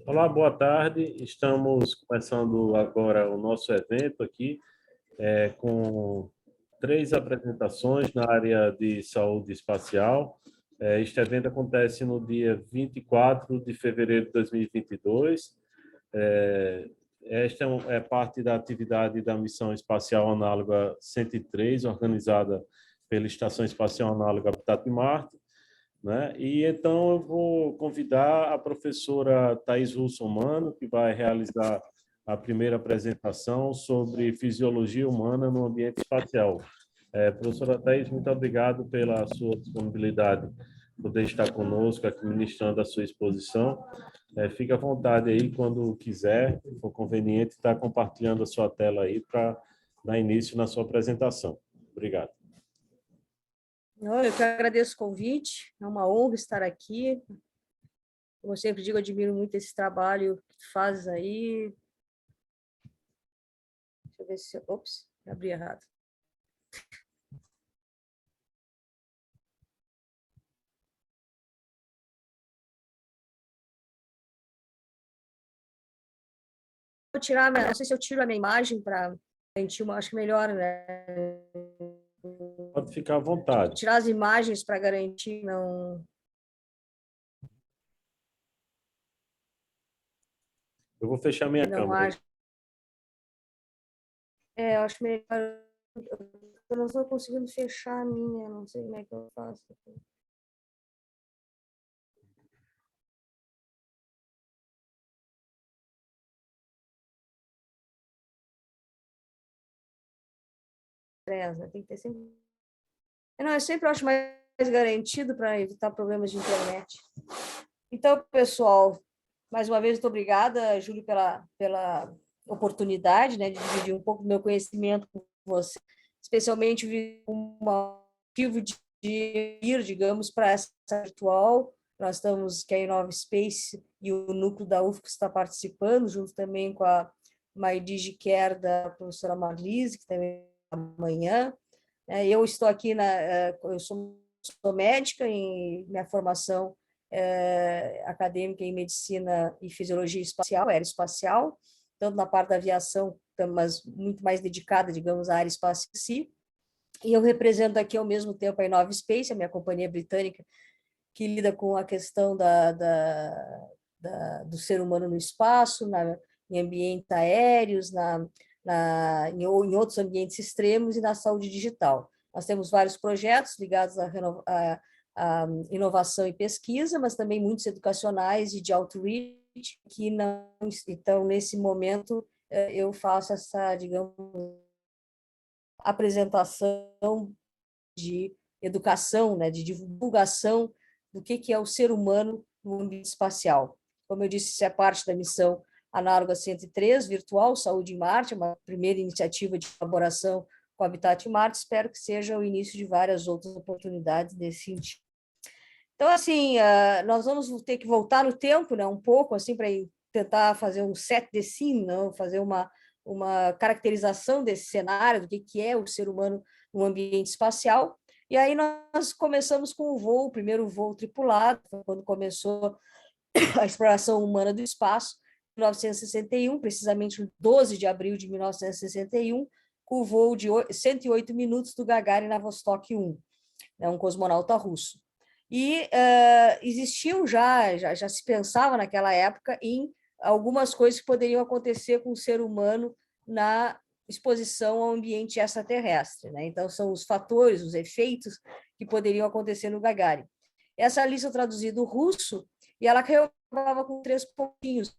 Olá, boa tarde. Estamos começando agora o nosso evento aqui, com 3 apresentações na área de saúde espacial. Este evento acontece no dia 24 de fevereiro de 2022. Esta é parte da atividade da Missão Espacial Análoga 103, organizada pela Estação Espacial Análoga Habitat de Marte, né? E então eu vou convidar a professora Thais Russomano, que vai realizar a primeira apresentação sobre fisiologia humana no ambiente espacial. Professora Thais, muito obrigado pela sua disponibilidade, poder estar conosco aqui ministrando a sua exposição. Fique à vontade aí, quando quiser, for conveniente, estar compartilhando a sua tela aí para dar início na sua apresentação. Obrigado. Eu que agradeço o convite, é uma honra estar aqui. Como eu sempre digo, eu admiro muito esse trabalho que tu fazes aí. Deixa eu ver se... Ops, abri errado. Vou tirar, não sei se eu tiro a minha imagem para garantir uma, acho que melhor, né? Pode ficar à vontade. Tirar as imagens para garantir não... Eu vou fechar minha câmera. Eu acho melhor. Eu não estou conseguindo fechar a minha, não sei como é que eu faço. Né? Tem que ter sempre... Não, eu sempre acho mais garantido para evitar problemas de internet. Então, pessoal, mais uma vez, muito obrigada, Júlio, pela oportunidade, né, de dividir um pouco do meu conhecimento com você, especialmente com o motivo de ir, digamos, para essa virtual. Nós estamos, que é a Inova Space e o núcleo da UFSC está participando, junto também com a Maidi Care da professora Marlise, que também amanhã. Eu estou aqui, eu sou médica, em minha formação acadêmica em medicina e fisiologia espacial, aeroespacial, tanto na parte da aviação, mas muito mais dedicada, digamos, à área espacial em si. E eu represento aqui, ao mesmo tempo, a Inova Space, a minha companhia britânica, que lida com a questão do ser humano no espaço, em ambientes aéreos, em outros ambientes extremos e na saúde digital. Nós temos vários projetos ligados à inovação e pesquisa, mas também muitos educacionais e de outreach, que não... Então, nesse momento, eu faço essa, digamos, apresentação de educação, né, de divulgação do que é o ser humano no ambiente espacial. Como eu disse, isso é parte da missão Análoga 103, virtual, Saúde em Marte, uma primeira iniciativa de colaboração com o Habitat Marte. Espero que seja o início de várias outras oportunidades nesse sentido. Então, assim, nós vamos ter que voltar no tempo, né, um pouco, assim, para tentar fazer um set the scene, não? Fazer uma caracterização desse cenário, do que é o ser humano no ambiente espacial. E aí nós começamos com o primeiro voo tripulado, quando começou a exploração humana do espaço, em 1961, precisamente no 12 de abril de 1961, com o voo de 108 minutos do Gagarin na Vostok 1, né, um cosmonauta russo. E existiam já se pensava naquela época em algumas coisas que poderiam acontecer com o ser humano na exposição ao ambiente extraterrestre, né? Então, são os fatores, os efeitos que poderiam acontecer no Gagarin. Essa lista eu traduzi do russo e ela acabava com 3 pontinhos.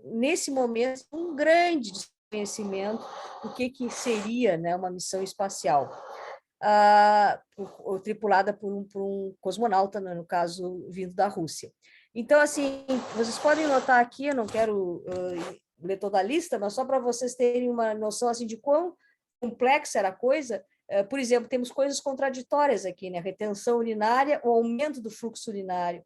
Nesse momento, um grande desconhecimento do que seria, né, uma missão espacial. Tripulada por um cosmonauta, no caso, vindo da Rússia. Então, assim, vocês podem notar aqui, eu não quero ler toda a lista, mas só para vocês terem uma noção assim, de quão complexa era a coisa. Por exemplo, temos coisas contraditórias aqui, né? Retenção urinária, o aumento do fluxo urinário,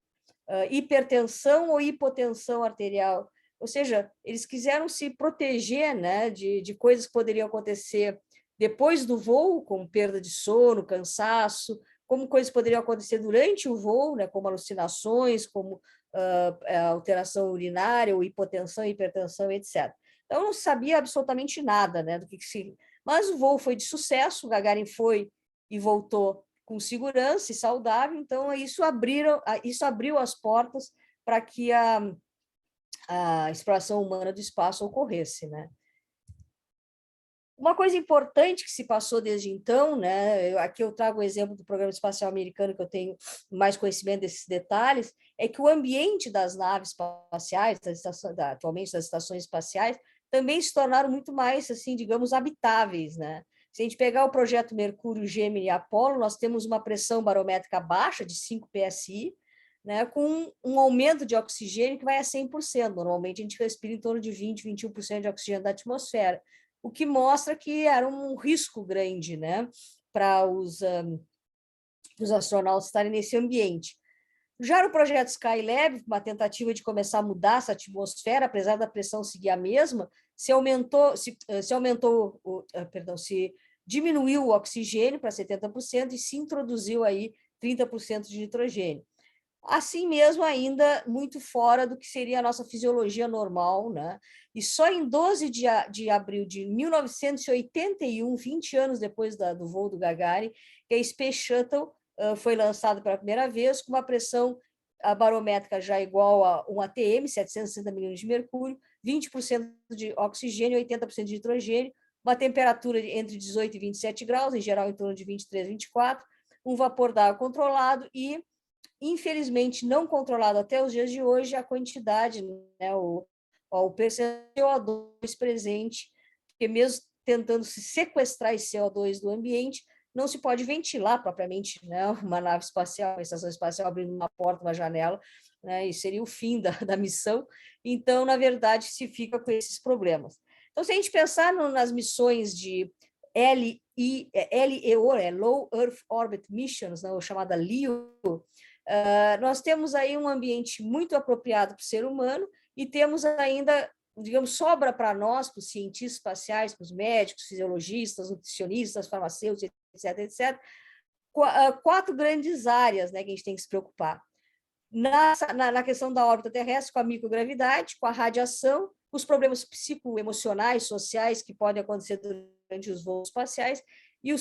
hipertensão ou hipotensão arterial. Ou seja, eles quiseram se proteger, né, de coisas que poderiam acontecer depois do voo, como perda de sono, cansaço, como coisas poderiam acontecer durante o voo, né, como alucinações, como alteração urinária, ou hipotensão, hipertensão, etc. Então, não sabia absolutamente nada, né, do que se... Mas o voo foi de sucesso, o Gagarin foi e voltou com segurança e saudável, então isso abriu as portas para que a exploração humana do espaço ocorresse, né? Uma coisa importante que se passou desde então, né, aqui eu trago o exemplo do Programa Espacial Americano, que eu tenho mais conhecimento desses detalhes, é que o ambiente das naves espaciais, atualmente das estações espaciais, também se tornaram muito mais, assim, digamos, habitáveis, né? Se a gente pegar o projeto Mercúrio, Gemini e Apolo, nós temos uma pressão barométrica baixa de 5 psi, né, com um aumento de oxigênio que vai a 100%. Normalmente a gente respira em torno de 20, 21% de oxigênio da atmosfera, o que mostra que era um risco grande, né, para os astronautas estarem nesse ambiente. Já no projeto Skylab, uma tentativa de começar a mudar essa atmosfera, apesar da pressão seguir a mesma, se diminuiu o oxigênio para 70% e se introduziu aí 30% de nitrogênio. Assim mesmo, ainda muito fora do que seria a nossa fisiologia normal, né? E só em 12 de abril de 1981, 20 anos depois do voo do Gagarin, que a Space Shuttle foi lançada pela primeira vez, com uma pressão barométrica já igual a um ATM, 760 milhões de mercúrio, 20% de oxigênio, 80% de nitrogênio, uma temperatura entre 18 e 27 graus, em geral em torno de 23, 24, um vapor d'água controlado e, infelizmente, não controlado até os dias de hoje, a quantidade, né, o percentual de CO2 presente, porque mesmo tentando se sequestrar esse CO2 do ambiente, não se pode ventilar propriamente, né, uma nave espacial, uma estação espacial abrindo uma porta, uma janela, né, e seria o fim da missão. Então, na verdade, se fica com esses problemas. Então, se a gente pensar nas missões de LEO, Low Earth Orbit Missions, né, ou chamada LEO, nós temos aí um ambiente muito apropriado para o ser humano e temos ainda, digamos, sobra para nós, para os cientistas espaciais, para os médicos, fisiologistas, nutricionistas, farmacêuticos, etc., 4 grandes áreas, né, que a gente tem que se preocupar. Na questão da órbita terrestre, com a microgravidade, com a radiação, os problemas psicoemocionais, sociais que podem acontecer durante os voos espaciais, e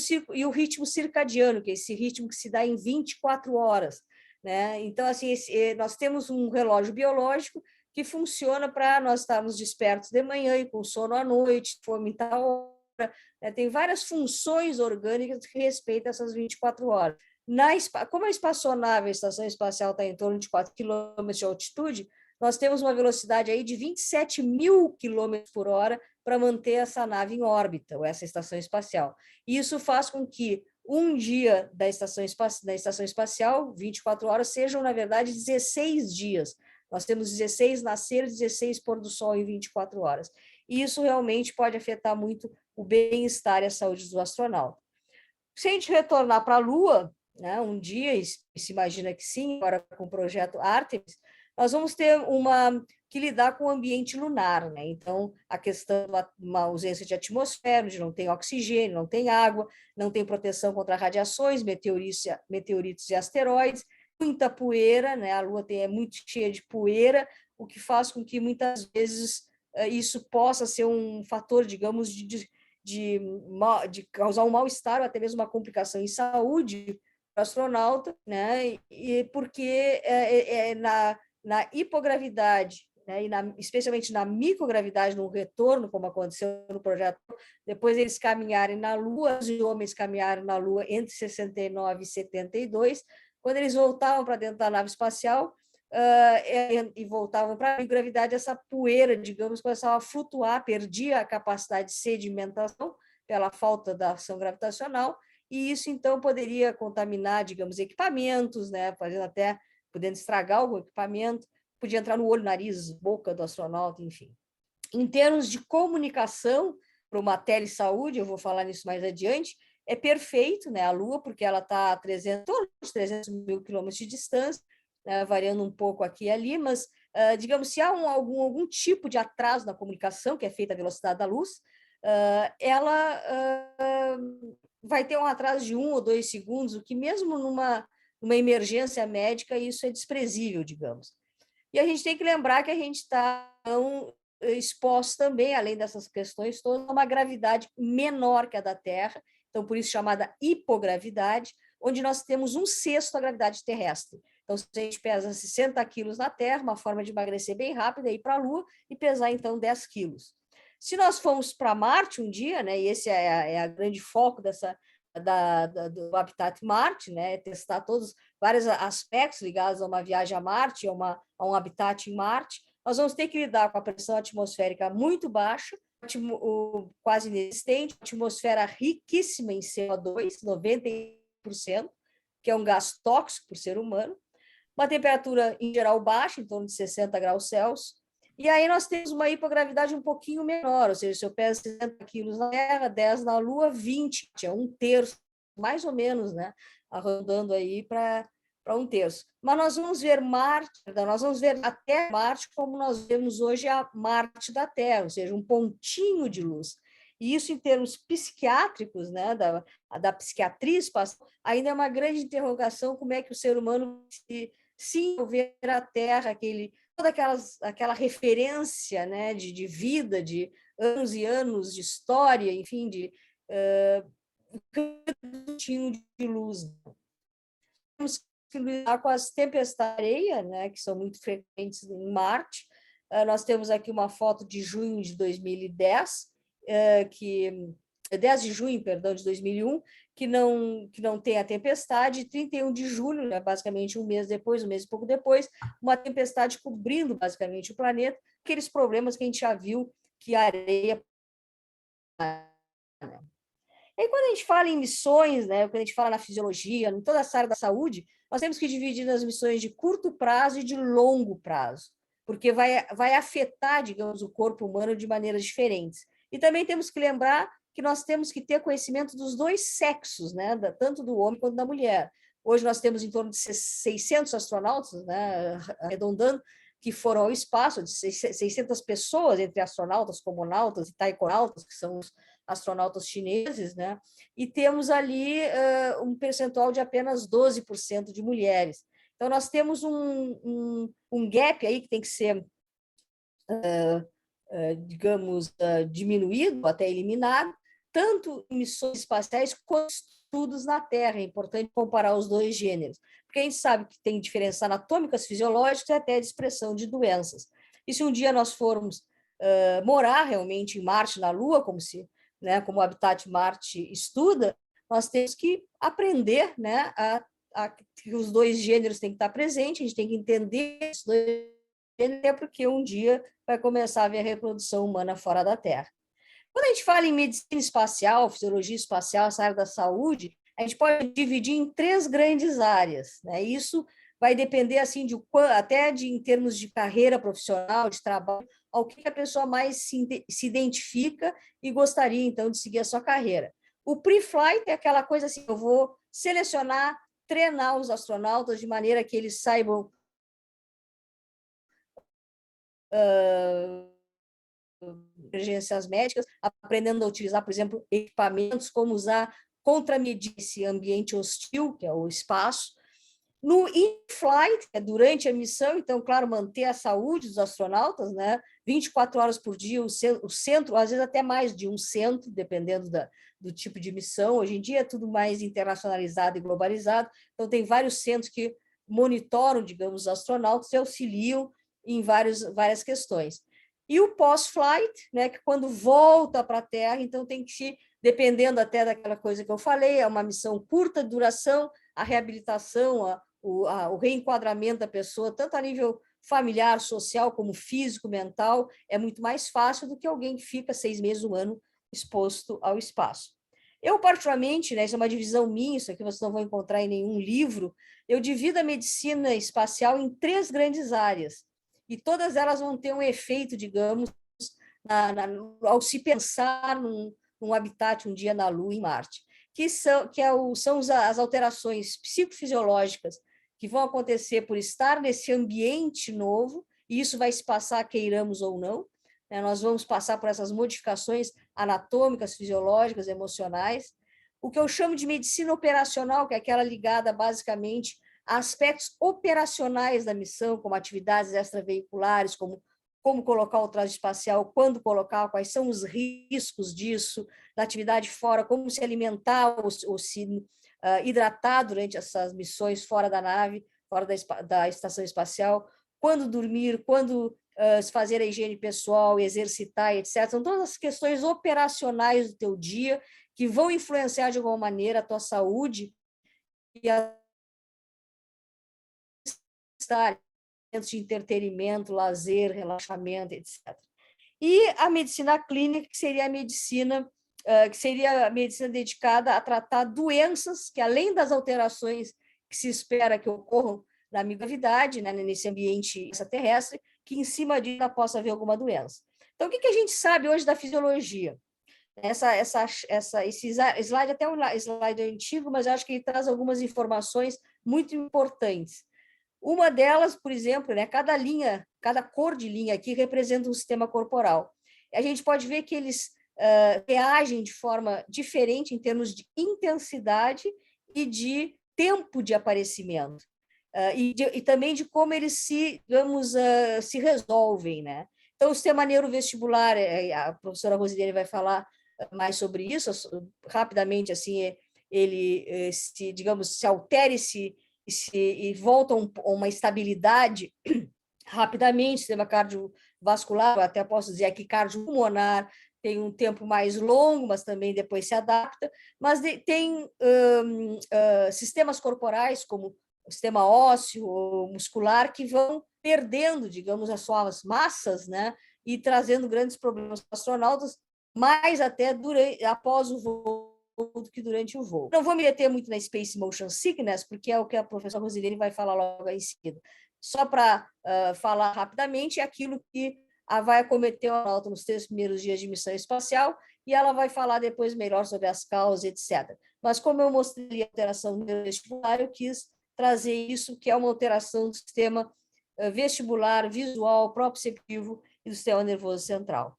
o ritmo circadiano, que é esse ritmo que se dá em 24 horas. Né? Então, assim, nós temos um relógio biológico que funciona para nós estarmos despertos de manhã e com sono à noite, fome tal hora. Né? Tem várias funções orgânicas que respeitam essas 24 horas. Como a espaçonave, a estação espacial, está em torno de 4 km de altitude, nós temos uma velocidade aí de 27 mil km por hora para manter essa nave em órbita, ou essa estação espacial. E isso faz com que um dia da estação espacial, 24 horas, sejam, na verdade, 16 dias. Nós temos 16 nascer, 16 pôr do sol em 24 horas. E isso realmente pode afetar muito o bem-estar e a saúde do astronauta. Se a gente retornar para a Lua, né, um dia, e se imagina que sim, agora com o projeto Artemis, nós vamos ter que lidar com o ambiente lunar, né? Então, a questão de uma ausência de atmosfera, onde não tem oxigênio, não tem água, não tem proteção contra radiações, meteoritos e asteroides, muita poeira, né? A Lua é muito cheia de poeira, o que faz com que muitas vezes isso possa ser um fator, digamos, de causar um mal-estar ou até mesmo uma complicação em saúde para o astronauta, né? E porque na hipogravidade, né, e especialmente na microgravidade, no retorno, como aconteceu no projeto, depois eles caminharem na Lua, os homens caminharam na Lua entre 69 e 72, quando eles voltavam para dentro da nave espacial e voltavam para a microgravidade, essa poeira, digamos, começava a flutuar, perdia a capacidade de sedimentação pela falta da ação gravitacional, e isso, então, poderia contaminar, digamos, equipamentos, né, podendo estragar o equipamento, podia entrar no olho, nariz, boca do astronauta, enfim. Em termos de comunicação para uma telesaúde, eu vou falar nisso mais adiante, é perfeito, né, a Lua, porque ela está a 300 mil quilômetros de distância, né, variando um pouco aqui e ali, mas, digamos, se há algum tipo de atraso na comunicação, que é feita à velocidade da luz, ela vai ter um atraso de 1 ou 2 segundos, o que mesmo numa emergência médica isso é desprezível, digamos. E a gente tem que lembrar que a gente está exposto também, além dessas questões todas, a uma gravidade menor que a da Terra, então por isso chamada hipogravidade, onde nós temos 1/6 da gravidade terrestre. Então, se a gente pesa 60 quilos na Terra, uma forma de emagrecer bem rápida é ir para a Lua e pesar, então, 10 quilos. Se nós formos para Marte um dia, né, e esse é a grande foco do Habitat Marte, né, testar todos vários aspectos ligados a uma viagem a Marte, a um habitat em Marte, nós vamos ter que lidar com a pressão atmosférica muito baixa, quase inexistente, atmosfera riquíssima em CO2, 90%, que é um gás tóxico para o ser humano, uma temperatura em geral baixa, em torno de 60 graus Celsius, e aí nós temos uma hipogravidade um pouquinho menor, ou seja, se eu peso 60 quilos na Terra, 10 na Lua, 20, é 1/3, mais ou menos, né? Arredondando aí para 1/3. Mas nós vamos ver Marte, nós vamos ver a Terra Marte como nós vemos hoje a Marte da Terra, ou seja, um pontinho de luz. E isso, em termos psiquiátricos, né, da psiquiatria espacial, ainda é uma grande interrogação como é que o ser humano se envolver a Terra, toda aquela referência, né, de vida, de anos e anos de história, enfim, de cantinho de luz. Temos que lidar com as tempestades de areia, né, que são muito frequentes em Marte. Nós temos aqui uma foto de junho de 2010, 10 de junho, perdão, de 2001, que não tem a tempestade, e 31 de julho, né, basicamente um mês depois, um mês e pouco depois, uma tempestade cobrindo basicamente o planeta, aqueles problemas que a gente já viu que a areia... E quando a gente fala em missões, né, quando a gente fala na fisiologia, em toda essa área da saúde, nós temos que dividir nas missões de curto prazo e de longo prazo, porque vai afetar, digamos, o corpo humano de maneiras diferentes. E também temos que lembrar que nós temos que ter conhecimento dos dois sexos, né, tanto do homem quanto da mulher. Hoje nós temos em torno de 600 astronautas, né, arredondando, que foram ao espaço, de 600 pessoas, entre astronautas, cosmonautas e taikonautas, que são os astronautas chineses, né? E temos ali um percentual de apenas 12% de mulheres. Então, nós temos um gap aí que tem que ser, digamos, diminuído, até eliminado, tanto em missões espaciais quanto estudos na Terra. É importante comparar os dois gêneros, porque a gente sabe que tem diferenças anatômicas, fisiológicas e até de expressão de doenças. E se um dia nós formos morar realmente em Marte, na Lua, né, como o Habitat Marte estuda, nós temos que aprender, né, que os dois gêneros têm que estar presentes, a gente tem que entender esses dois gêneros, porque um dia vai começar a haver a reprodução humana fora da Terra. Quando a gente fala em medicina espacial, fisiologia espacial, essa área da saúde, a gente pode dividir em 3 grandes áreas, né? Isso vai depender assim até em termos de carreira profissional, de trabalho, ao que a pessoa mais se identifica e gostaria, então, de seguir a sua carreira. O pre-flight é aquela coisa assim, eu vou selecionar, treinar os astronautas de maneira que eles saibam emergências médicas, aprendendo a utilizar, por exemplo, equipamentos, como usar contramedir esse ambiente hostil, que é o espaço. No in-flight, durante a missão, então, claro, manter a saúde dos astronautas, né? 24 horas por dia, o centro, às vezes até mais de um centro, dependendo do tipo de missão. Hoje em dia é tudo mais internacionalizado e globalizado, então tem vários centros que monitoram, digamos, os astronautas e auxiliam em várias questões. E o pós-flight, né, que quando volta para a Terra, então tem que, dependendo até daquela coisa que eu falei, é uma missão curta de duração, a reabilitação, o reenquadramento da pessoa, tanto a nível familiar, social, como físico, mental, é muito mais fácil do que alguém que fica 6 meses, um ano exposto ao espaço. Eu, particularmente, né, isso é uma divisão minha, isso aqui vocês não vão encontrar em nenhum livro, eu divido a medicina espacial em 3 grandes áreas, e todas elas vão ter um efeito, digamos, ao se pensar num habitat um dia na Lua e em Marte, que são as alterações psicofisiológicas que vão acontecer por estar nesse ambiente novo, e isso vai se passar, queiramos ou não, né? Nós vamos passar por essas modificações anatômicas, fisiológicas, emocionais. o que eu chamo de medicina operacional, que é aquela ligada basicamente a aspectos operacionais da missão, como atividades extraveiculares, como colocar o traje espacial, quando colocar, quais são os riscos disso, da atividade fora, como se alimentar ou se hidratar durante essas missões fora da nave, fora da estação espacial, quando dormir, quando fazer a higiene pessoal, exercitar, etc. São todas as questões operacionais do teu dia que vão influenciar de alguma maneira a tua saúde e a estar de entretenimento, lazer, relaxamento, etc. E a medicina clínica, que seria a medicina dedicada a tratar doenças que, além das alterações que se espera que ocorram na gravidade, né, nesse ambiente extraterrestre, que em cima disso possa haver alguma doença. Então, o que a gente sabe hoje da fisiologia? Esse slide até é um slide antigo, mas eu acho que ele traz algumas informações muito importantes. Uma delas, por exemplo, né, cada cor de linha aqui representa um sistema corporal. A gente pode ver que eles reagem de forma diferente em termos de intensidade e de tempo de aparecimento. E também de como eles se resolvem, né? Então, o sistema neurovestibular, a professora Rosilene vai falar mais sobre isso, rapidamente, assim, ele se altera e volta a uma estabilidade rapidamente, sistema cardiovascular, até posso dizer aqui cardiopulmonar, tem um tempo mais longo, mas também depois se adapta, mas tem sistemas corporais, como o sistema ósseo ou muscular, que vão perdendo, digamos, as suas massas, né, e trazendo grandes problemas para os astronautas, mais até após o voo do que durante o voo. Não vou me deter muito na Space Motion Sickness, porque é o que a professora Rosilene vai falar logo em seguida. Só para falar rapidamente, é aquilo que vai acometer o astronauta nos 3 primeiros dias de missão espacial, e ela vai falar depois melhor sobre as causas, etc. Mas como eu mostrei a alteração neurovestibular, eu quis trazer isso, que é uma alteração do sistema vestibular, visual, proprioceptivo e do sistema nervoso central.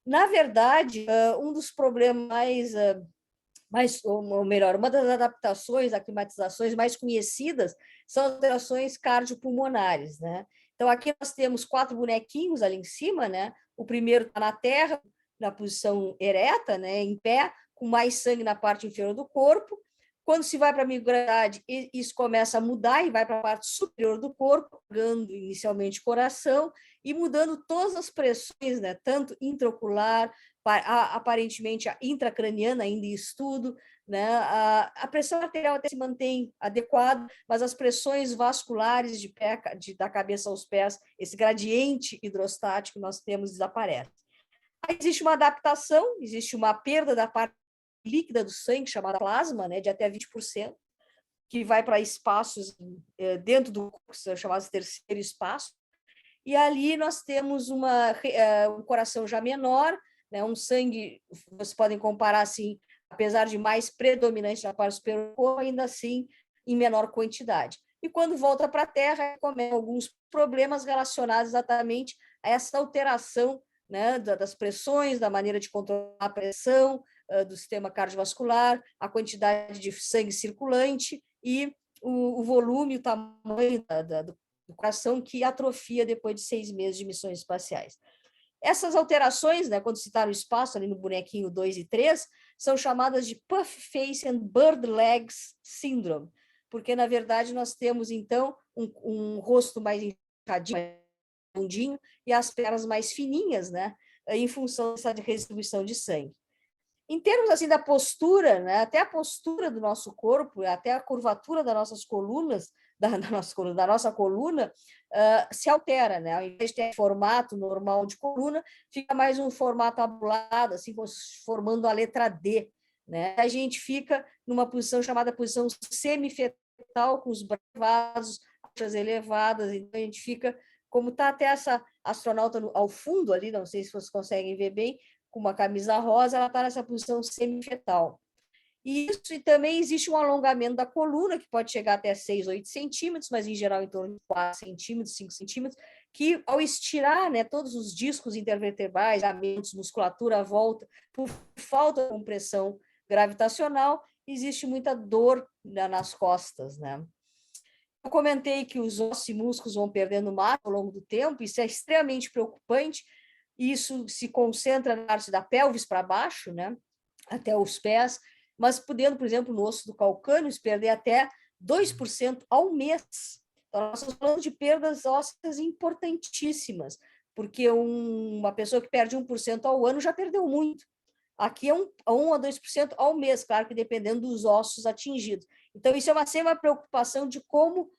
Na verdade, um dos problemas ou melhor, uma das adaptações, aclimatizações mais conhecidas são as alterações cardiopulmonares, né? Então, aqui nós temos 4 bonequinhos ali em cima, né? O primeiro está na terra, na posição ereta, né? Em pé, com mais sangue na parte inferior do corpo. Quando se vai para a microgravidade, isso começa a mudar e vai para a parte superior do corpo, pegando inicialmente o coração e mudando todas as pressões, né? Tanto intraocular, aparentemente a intracraniana ainda em estudo, né? A pressão arterial até se mantém adequada, mas as pressões vasculares da cabeça aos pés, esse gradiente hidrostático que nós temos desaparece. Aí existe uma adaptação, existe uma perda da parte líquida do sangue, chamada plasma, né, de até 20%, que vai para espaços dentro do corpo, chamados terceiro espaço, e ali nós temos um coração já menor, né, um sangue, vocês podem comparar assim, apesar de mais predominante na parte superior, ainda assim em menor quantidade. E quando volta para a Terra, começam alguns problemas relacionados exatamente a essa alteração, né, das pressões, da maneira de controlar a pressão, do sistema cardiovascular, a quantidade de sangue circulante e o volume, o tamanho do coração, que atrofia depois de 6 meses de missões espaciais. Essas alterações, né, quando se está no espaço, ali no bonequinho 2 e 3, são chamadas de Puff Face and Bird Legs Syndrome, porque, na verdade, nós temos, então, um rosto mais inchadinho, mais fundinho, e as pernas mais fininhas, né, em função dessa redistribuição de sangue. Em termos assim da postura, né, até a postura do nosso corpo, até a curvatura das nossas colunas, da nossa coluna, se altera, né? Ao invés de ter formato normal de coluna, fica mais um formato abulado, assim, formando a letra D, né? A gente fica numa posição chamada posição semifetal, com os braços elevadas, então a gente fica, como está até essa astronauta ao fundo ali, não sei se vocês conseguem ver bem, com uma camisa rosa, ela está nessa posição semifetal. E também existe um alongamento da coluna, que pode chegar até 6, 8 centímetros, mas em geral em torno de 4 centímetros, 5 centímetros, que ao estirar, né, todos os discos intervertebrais, ligamentos, musculatura à volta, por falta de compressão gravitacional, existe muita dor, né, nas costas, né? Eu comentei que os ossos e músculos vão perdendo massa ao longo do tempo, isso é extremamente preocupante, isso se concentra na parte da pelvis para baixo, né, até os pés, mas podendo, por exemplo, no osso do calcâneo, perder até 2% ao mês. Então, nós estamos falando de perdas ósseas importantíssimas, porque uma pessoa que perde 1% ao ano já perdeu muito. Aqui é 1 a 2% ao mês, claro que dependendo dos ossos atingidos. Então, isso é sempre uma preocupação de como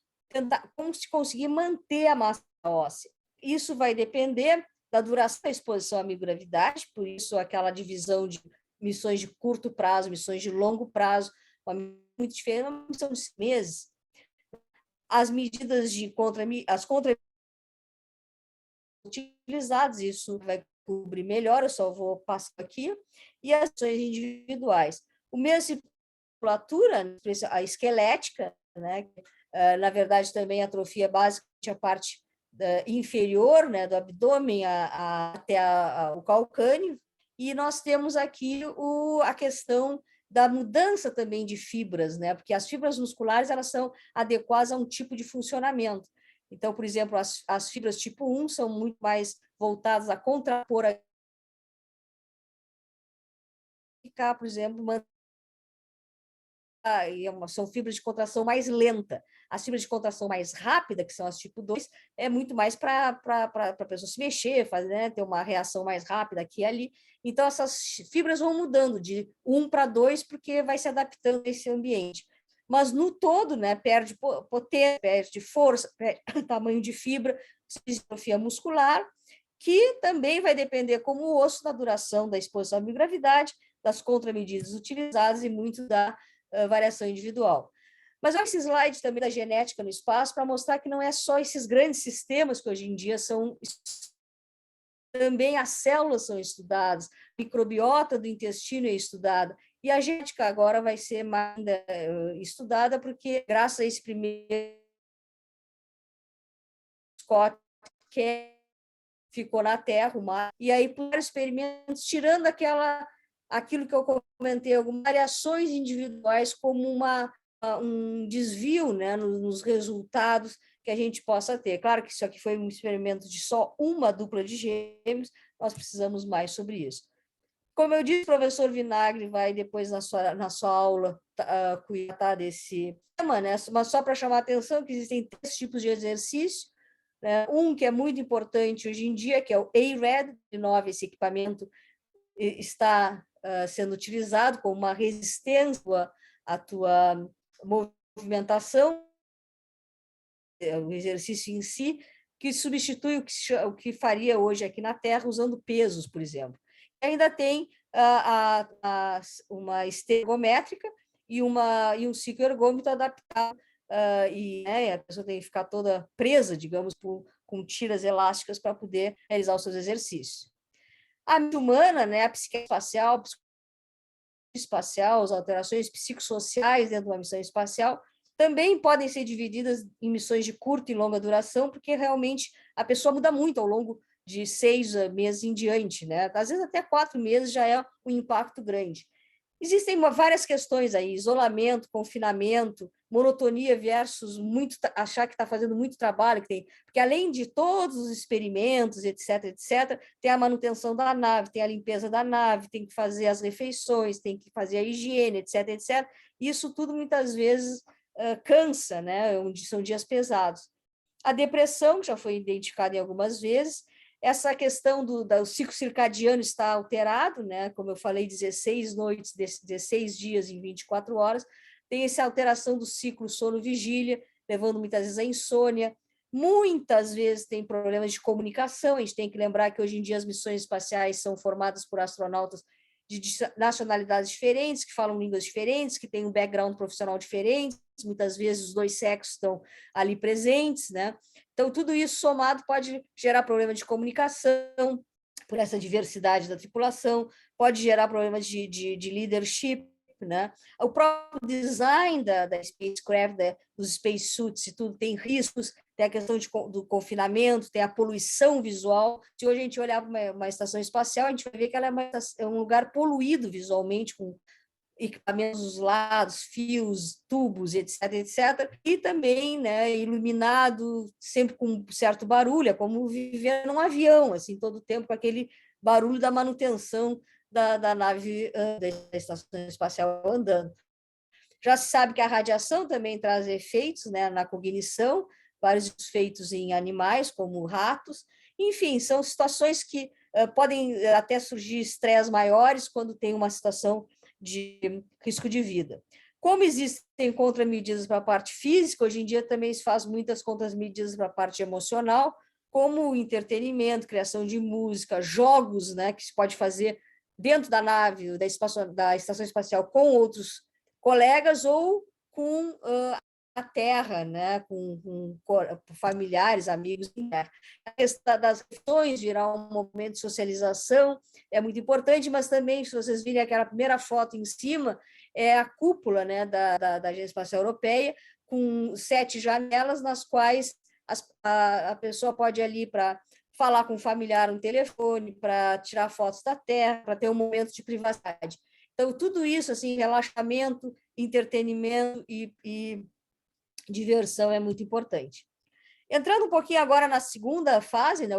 se conseguir manter a massa óssea. Isso vai depender da duração da exposição à microgravidade, por isso aquela divisão de missões de curto prazo, missões de longo prazo, muito diferente, uma missão de meses. As medidas de as contra utilizadas, isso vai cobrir melhor, eu só vou passar aqui, e as ações individuais. O mesmo musculatura, a esquelética, né? Na verdade, também atrofia basicamente a parte inferior, né, do abdômen até o calcâneo, e nós temos aqui a questão da mudança também de fibras, né, porque as fibras musculares elas são adequadas a um tipo de funcionamento. Então, por exemplo, as fibras tipo 1 são muito mais voltadas a contrapor por exemplo, são fibras de contração mais lenta. As fibras de contração mais rápida, que são as tipo 2, é muito mais para a pessoa se mexer, fazer, né, ter uma reação mais rápida aqui e ali. Então, essas fibras vão mudando de 1 para 2, porque vai se adaptando a esse ambiente. Mas, no todo, né, perde potência, perde força, perde tamanho de fibra, distrofia muscular, que também vai depender, como o osso, da duração da exposição à microgravidade, das contramedidas utilizadas e muito da variação individual. Mas olha esse slide também da genética no espaço para mostrar que não é só esses grandes sistemas que hoje em dia são também as células são estudadas, a microbiota do intestino é estudada, e a genética agora vai ser mais estudada porque, graças a esse primeiro Scott, que ficou na Terra, o mar, e aí por experimentos, tirando aquilo que eu comentei, algumas variações individuais como um desvio, né, nos resultados que a gente possa ter. Claro que isso aqui foi um experimento de só uma dupla de gêmeos, nós precisamos mais sobre isso. Como eu disse, o professor Vinagre vai depois na sua aula cuidar desse tema, né? Mas só para chamar a atenção que existem 3 tipos de exercício, né? Um que é muito importante hoje em dia, que é o ARED, de 9, esse equipamento está sendo utilizado como uma resistência à tua movimentação, o exercício em si, que substitui o que faria hoje aqui na Terra usando pesos, por exemplo. E ainda tem uma esteira ergométrica e um ciclo ergômetro adaptado, né, a pessoa tem que ficar toda presa, digamos, com tiras elásticas para poder realizar os seus exercícios. A mente humana, né, a psique espacial, as alterações psicossociais dentro de uma missão espacial, também podem ser divididas em missões de curta e longa duração, porque realmente a pessoa muda muito ao longo de 6 meses em diante, né? Às vezes até 4 meses já é um impacto grande. Existem várias questões aí, isolamento, confinamento, monotonia versus achar que está fazendo muito trabalho, porque além de todos os experimentos, etc., tem a manutenção da nave, tem a limpeza da nave, tem que fazer as refeições, tem que fazer a higiene, etc. Isso tudo muitas vezes cansa, né? São dias pesados. A depressão, que já foi identificada em algumas vezes, essa questão do ciclo circadiano está alterado, né? Como eu falei, 16 noites, 16 dias em 24 horas, tem essa alteração do ciclo sono-vigília, levando muitas vezes à insônia, muitas vezes tem problemas de comunicação, a gente tem que lembrar que hoje em dia as missões espaciais são formadas por astronautas de nacionalidades diferentes, que falam línguas diferentes, que têm um background profissional diferente, muitas vezes os 2 sexos estão ali presentes, né? Então, tudo isso somado pode gerar problema de comunicação, por essa diversidade da tripulação, pode gerar problemas de leadership, né? O próprio design da spacecraft, dos spacesuits e tudo, tem riscos, tem a questão do confinamento, tem a poluição visual. Se hoje a gente olhar para uma estação espacial, a gente vai ver que ela é um lugar poluído visualmente, com equipamentos dos lados, fios, tubos, etc., etc., e também, né, iluminado, sempre com um certo barulho, é como viver num avião, assim, todo o tempo com aquele barulho da manutenção da nave, da estação espacial andando. Já se sabe que a radiação também traz efeitos, né, na cognição, vários efeitos em animais, como ratos. Enfim, são situações que podem até surgir estresses maiores quando tem uma situação de risco de vida. Como existem contramedidas para a parte física, hoje em dia também se faz muitas contramedidas para a parte emocional, como entretenimento, criação de música, jogos, né, que se pode fazer dentro da nave, da estação espacial, com outros colegas ou com a terra, né? com familiares, amigos. A questão das refeições, virar um momento de socialização, é muito importante, mas também, se vocês virem aquela primeira foto em cima, é a cúpula, né, da Agência Espacial Europeia, com 7 janelas, nas quais a pessoa pode ir ali para falar com um familiar no telefone, para tirar fotos da Terra, para ter um momento de privacidade. Então, tudo isso, assim, relaxamento, entretenimento e diversão é muito importante. Entrando um pouquinho agora na segunda fase, né,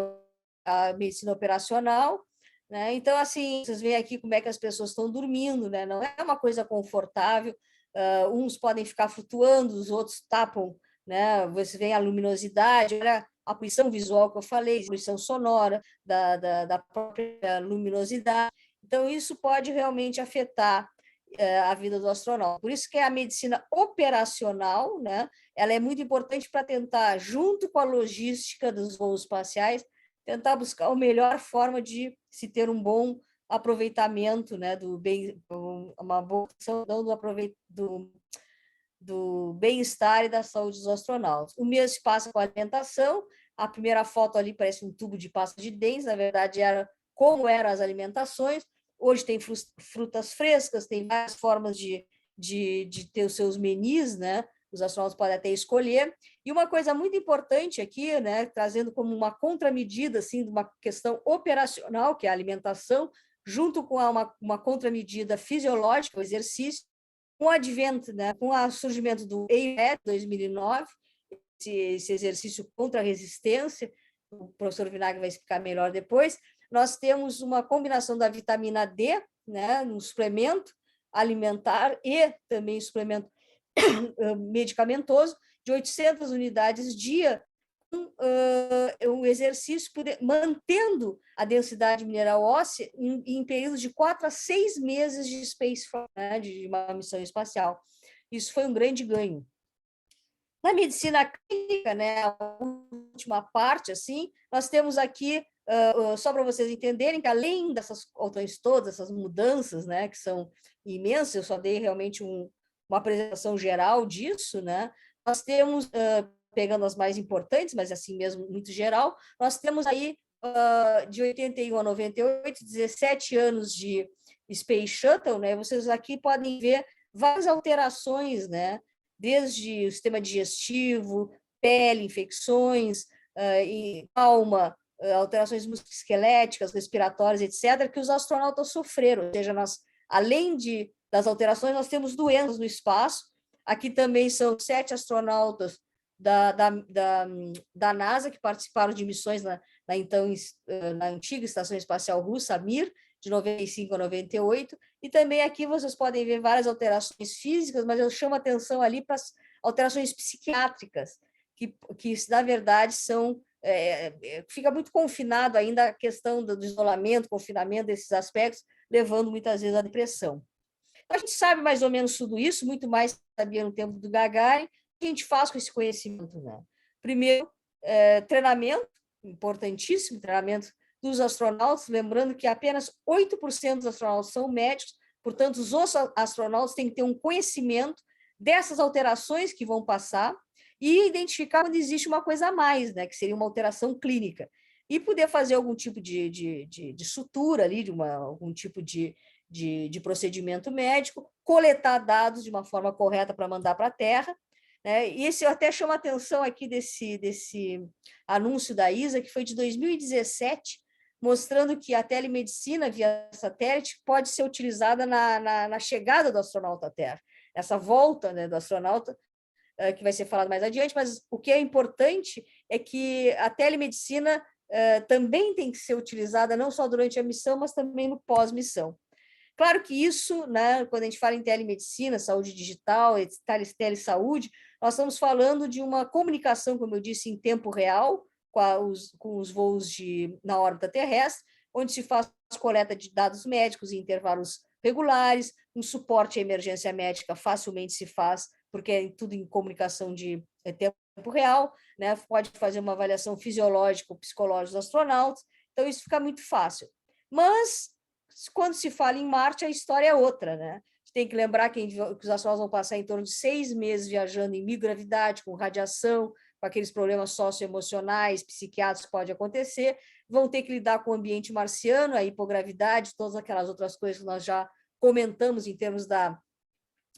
a medicina operacional, né? Então, assim, vocês veem aqui como é que as pessoas estão dormindo, né? Não é uma coisa confortável, uns podem ficar flutuando, os outros tapam, né? Você vê a luminosidade, olha a poluição visual que eu falei, a poluição sonora, da própria luminosidade. Então, isso pode realmente afetar a vida do astronauta. Por isso que a medicina operacional, né, ela é muito importante para tentar, junto com a logística dos voos espaciais, tentar buscar a melhor forma de se ter um bom aproveitamento, né, uma boa função do bem-estar e da saúde dos astronautas. O mesmo se passa com a alimentação. A primeira foto ali parece um tubo de pasta de dentes, na verdade era como eram as alimentações. Hoje tem frutas frescas, tem várias formas de ter os seus menis, né? Os astronautas podem até escolher. E uma coisa muito importante aqui, né, trazendo como uma contramedida assim, de uma questão operacional, que é a alimentação, junto com uma contramedida fisiológica, o exercício, com o advento, né, com o surgimento do AIRED, 2009, esse exercício contra a resistência, o professor Vinagre vai explicar melhor depois, nós temos uma combinação da vitamina D, né, no suplemento alimentar e também suplemento medicamentoso, de 800 unidades dia, um exercício mantendo a densidade mineral óssea em períodos de 4 a 6 meses de spaceflight, né, de uma missão espacial. Isso foi um grande ganho. Na medicina clínica, né, a última parte, assim, nós temos aqui, só para vocês entenderem, que além dessas alterações todas, essas mudanças, né, que são imensas, eu só dei realmente uma apresentação geral disso, né, nós temos, pegando as mais importantes, mas assim mesmo, muito geral, nós temos aí, de 81 a 98, 17 anos de Space Shuttle, né, vocês aqui podem ver várias alterações, né, desde o sistema digestivo, pele, infecções, alma, alterações musculoesqueléticas, respiratórias, etc., que os astronautas sofreram. Ou seja, além das alterações, nós temos doenças no espaço. Aqui também são 7 astronautas da NASA que participaram de missões na antiga Estação Espacial Russa, Mir, de 95 a 98, e também aqui vocês podem ver várias alterações físicas, mas eu chamo a atenção ali para as alterações psiquiátricas, que na verdade são... fica muito confinado ainda a questão do isolamento, confinamento desses aspectos, levando muitas vezes à depressão. A gente sabe mais ou menos tudo isso, muito mais sabia no tempo do Gagarin. O que a gente faz com esse conhecimento, né? Primeiro, treinamento, importantíssimo, treinamento dos astronautas, lembrando que apenas 8% dos astronautas são médicos, portanto, os astronautas têm que ter um conhecimento dessas alterações que vão passar e identificar quando existe uma coisa a mais, né, que seria uma alteração clínica, e poder fazer algum tipo de sutura ali, algum tipo de procedimento médico, coletar dados de uma forma correta para mandar para a Terra, né? E esse eu até chamo a atenção aqui desse anúncio da ESA, que foi de 2017, mostrando que a telemedicina via satélite pode ser utilizada na chegada do astronauta à Terra. Essa volta, né, do astronauta, que vai ser falado mais adiante, mas o que é importante é que a telemedicina também tem que ser utilizada não só durante a missão, mas também no pós-missão. Claro que isso, né, quando a gente fala em telemedicina, saúde digital, telesaúde, nós estamos falando de uma comunicação, como eu disse, em tempo real, com os voos na órbita terrestre, onde se faz coleta de dados médicos em intervalos regulares, um suporte à emergência médica facilmente se faz, porque é tudo em comunicação de tempo real, né? Pode fazer uma avaliação fisiológica ou psicológica dos astronautas, então isso fica muito fácil. Mas, quando se fala em Marte, a história é outra, né? Tem que lembrar que os astronautas vão passar em torno de 6 meses viajando em microgravidade, com radiação, com aqueles problemas socioemocionais, psiquiátricos que pode acontecer, vão ter que lidar com o ambiente marciano, a hipogravidade, todas aquelas outras coisas que nós já comentamos em termos da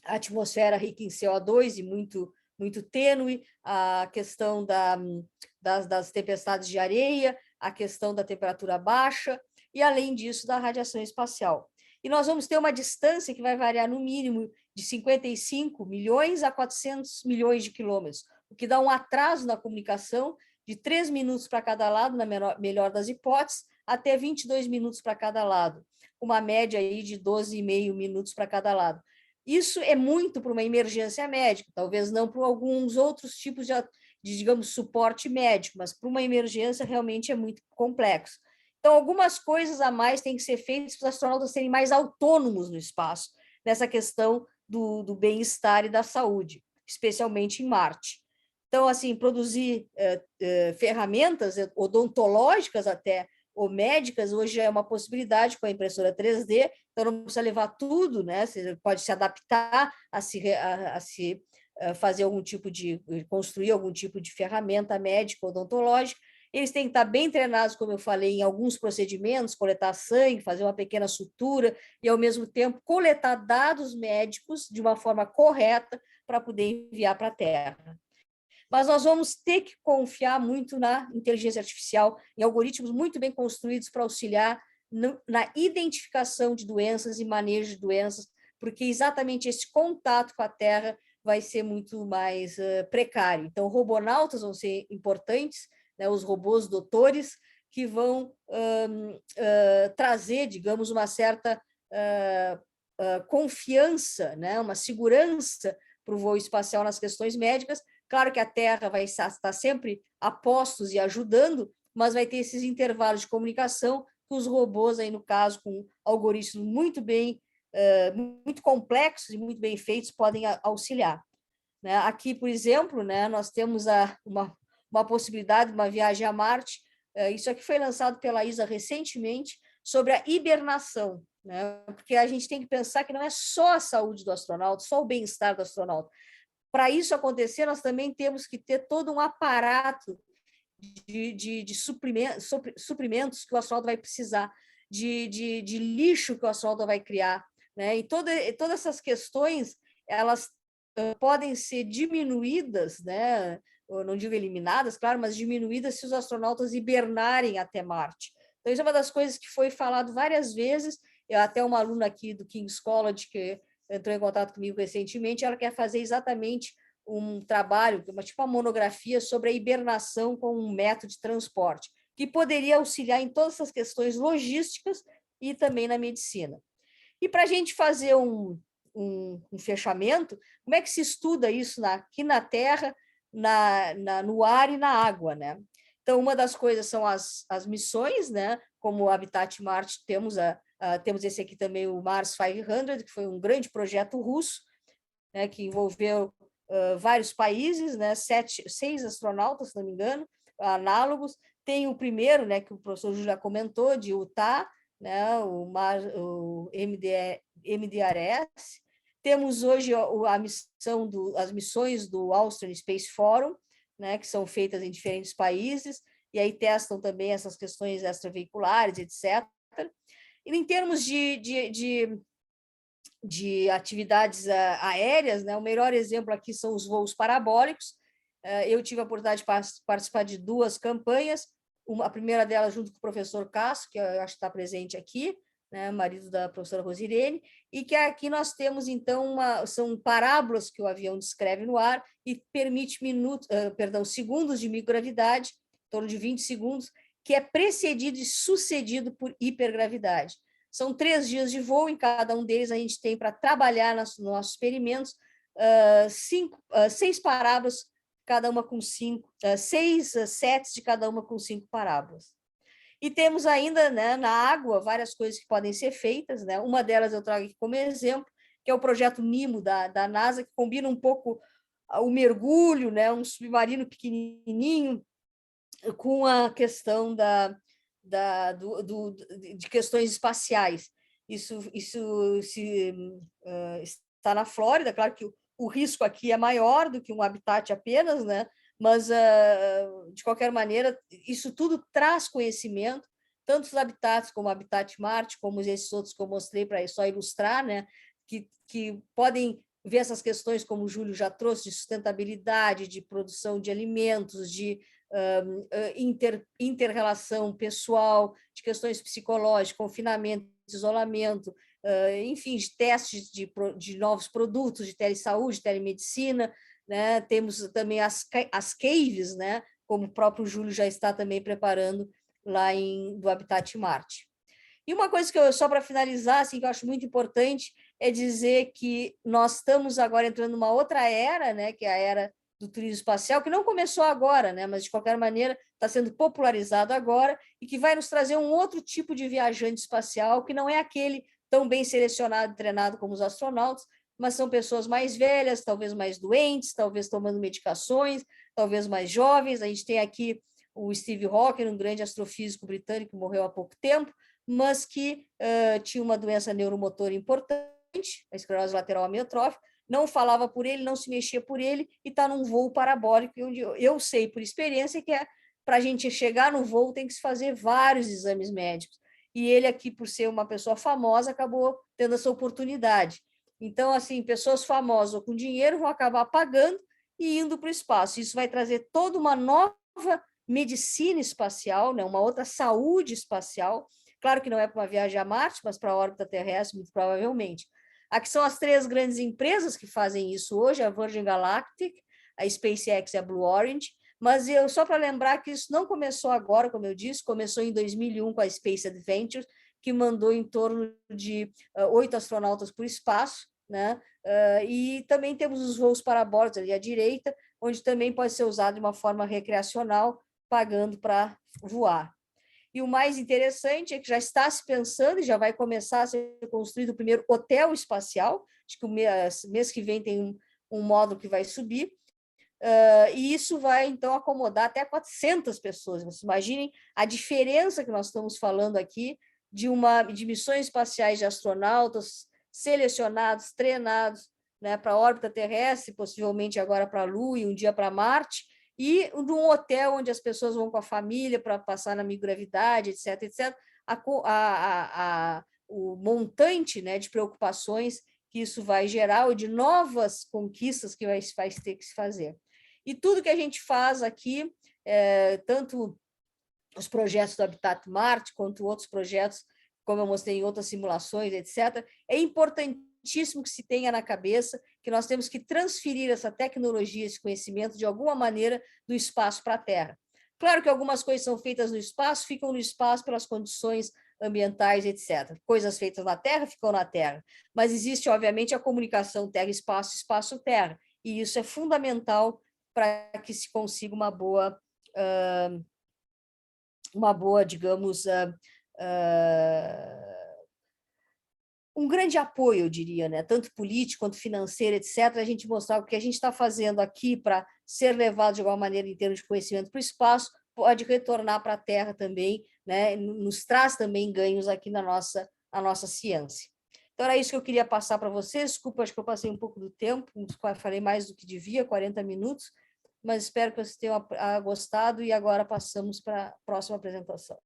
atmosfera rica em CO2 e muito tênue, a questão das tempestades de areia, a questão da temperatura baixa e, além disso, da radiação espacial. E nós vamos ter uma distância que vai variar no mínimo de 55 milhões a 400 milhões de quilômetros, o que dá um atraso na comunicação de 3 minutos para cada lado, na melhor das hipóteses, até 22 minutos para cada lado, uma média aí de 12,5 minutos para cada lado. Isso é muito para uma emergência médica, talvez não para alguns outros tipos de, digamos, suporte médico, mas para uma emergência realmente é muito complexo. Então, algumas coisas a mais têm que ser feitas para os astronautas serem mais autônomos no espaço, nessa questão do bem-estar e da saúde, especialmente em Marte. Então, assim, produzir ferramentas odontológicas até, ou médicas, hoje já é uma possibilidade com a impressora 3D, então não precisa levar tudo, né? Você pode se adaptar a se fazer algum tipo de, construir algum tipo de ferramenta médica, odontológica. Eles têm que estar bem treinados, como eu falei, em alguns procedimentos, coletar sangue, fazer uma pequena sutura e, ao mesmo tempo, coletar dados médicos de uma forma correta para poder enviar para a Terra. Mas nós vamos ter que confiar muito na inteligência artificial, em algoritmos muito bem construídos para auxiliar na identificação de doenças e manejo de doenças, porque exatamente esse contato com a Terra vai ser muito mais precário. Então, robonautas vão ser importantes, né, os robôs doutores, que vão trazer, digamos, uma certa confiança, né, uma segurança para o voo espacial nas questões médicas. Claro que a Terra vai estar sempre a postos e ajudando, mas vai ter esses intervalos de comunicação que os robôs, aí no caso, com algoritmos muito complexos e muito bem feitos, podem auxiliar. Né? Aqui, por exemplo, né, nós temos uma possibilidade de uma viagem a Marte. Isso aqui foi lançado pela ESA recentemente, sobre a hibernação, né? Porque a gente tem que pensar que não é só a saúde do astronauta, só o bem-estar do astronauta. Para isso acontecer, nós também temos que ter todo um aparato de suprimentos que o astronauta vai precisar, de lixo que o astronauta vai criar, né? E todas essas questões, elas podem ser diminuídas, né? Eu não digo eliminadas, claro, mas diminuídas se os astronautas hibernarem até Marte. Então, isso é uma das coisas que foi falado várias vezes. Eu, até uma aluna aqui do King's College, que entrou em contato comigo recentemente, ela quer fazer exatamente um trabalho, tipo uma monografia sobre a hibernação como um método de transporte, que poderia auxiliar em todas essas questões logísticas e também na medicina. E para a gente fazer um fechamento, como é que se estuda isso aqui na Terra, no ar e na água, né? Então, uma das coisas são as missões, né? Como o Habitat Marte, temos esse aqui também, o Mars 500, que foi um grande projeto russo, né, que envolveu vários países, né, 6 astronautas, se não me engano, análogos. Tem o primeiro, né, que o professor Júlio já comentou, de Utah, né, o MDRS. Temos hoje as missões do Austrian Space Forum, né, que são feitas em diferentes países, e aí testam também essas questões extraveiculares, etc. E em termos de atividades aéreas, né, o melhor exemplo aqui são os voos parabólicos. Eu tive a oportunidade de participar de 2 campanhas, a primeira delas junto com o professor Cássio, que eu acho que está presente aqui, né, marido da professora Rosirene, e que aqui nós temos, então, são parábolas que o avião descreve no ar e permite segundos de microgravidade, em torno de 20 segundos, que é precedido e sucedido por hipergravidade. São 3 dias de voo, em cada um deles a gente tem para trabalhar nos nossos experimentos 6 parábolas, cada uma com 5, 6 sets de cada uma com 5 parábolas. E temos ainda, né, na água várias coisas que podem ser feitas, né? Uma delas eu trago aqui como exemplo, que é o projeto NIMO da NASA, que combina um pouco o mergulho, né, um submarino pequenininho, com a questão de questões espaciais. Isso está na Flórida, claro que o risco aqui é maior do que um habitat apenas, né? Mas, de qualquer maneira, isso tudo traz conhecimento, tanto os habitats como o Habitat Marte, como esses outros que eu mostrei para só ilustrar, né? que podem ver essas questões, como o Júlio já trouxe, de sustentabilidade, de produção de alimentos, de inter-relação pessoal, de questões psicológicas, confinamento, isolamento, enfim, de testes de novos produtos, de telesaúde, telemedicina, né? Temos também as caves, né? Como o próprio Júlio já está também preparando lá do Habitat Marte. E uma coisa que só para finalizar, assim, que eu acho muito importante, é dizer que nós estamos agora entrando numa outra era, né? Que é a era do turismo espacial, que não começou agora, né? Mas de qualquer maneira está sendo popularizado agora e que vai nos trazer um outro tipo de viajante espacial, que não é aquele tão bem selecionado e treinado como os astronautas, mas são pessoas mais velhas, talvez mais doentes, talvez tomando medicações, talvez mais jovens. A gente tem aqui o Steve Hawking, um grande astrofísico britânico que morreu há pouco tempo, mas que tinha uma doença neuromotora importante, a esclerose lateral amiotrófica, não falava por ele, não se mexia por ele, e está num voo parabólico, onde eu sei por experiência que para a gente chegar no voo tem que se fazer vários exames médicos. E ele aqui, por ser uma pessoa famosa, acabou tendo essa oportunidade. Então, assim, pessoas famosas ou com dinheiro vão acabar pagando e indo para o espaço. Isso vai trazer toda uma nova medicina espacial, né? Uma outra saúde espacial. Claro que não é para uma viagem a Marte, mas para a órbita terrestre, muito provavelmente. Aqui são as 3 grandes empresas que fazem isso hoje, a Virgin Galactic, a SpaceX e a Blue Origin, mas só para lembrar que isso não começou agora, como eu disse, começou em 2001 com a Space Adventures, que mandou em torno de 8 astronautas para o espaço, né? E também temos os voos parabólicos ali à direita, onde também pode ser usado de uma forma recreacional, pagando para voar. E o mais interessante é que já está se pensando e já vai começar a ser construído o primeiro hotel espacial, acho que o mês que vem tem um módulo que vai subir, e isso vai, então, acomodar até 400 pessoas. Vocês imaginem a diferença que nós estamos falando aqui de missões espaciais de astronautas selecionados, treinados, né, para a órbita terrestre, possivelmente agora para a Lua e um dia para Marte, e num hotel onde as pessoas vão com a família para passar na microgravidade, etc., etc., o montante, né, de preocupações que isso vai gerar, ou de novas conquistas que vai ter que se fazer. E tudo que a gente faz aqui, tanto os projetos do Habitat Marte, quanto outros projetos, como eu mostrei em outras simulações, etc., é importantíssimo que se tenha na cabeça que nós temos que transferir essa tecnologia, esse conhecimento, de alguma maneira, do espaço para a Terra. Claro que algumas coisas são feitas no espaço, ficam no espaço pelas condições ambientais, etc. Coisas feitas na Terra ficam na Terra, mas existe, obviamente, a comunicação terra-espaço, espaço-terra, e isso é fundamental para que se consiga uma boa, digamos, um grande apoio, eu diria, né? Tanto político quanto financeiro, etc., a gente mostrar o que a gente está fazendo aqui para ser levado de alguma maneira em termos de conhecimento para o espaço, pode retornar para a Terra também, né? Nos traz também ganhos aqui na nossa ciência. Então, era isso que eu queria passar para vocês. Desculpa, acho que eu passei um pouco do tempo, falei mais do que devia, 40 minutos, mas espero que vocês tenham gostado, e agora passamos para a próxima apresentação.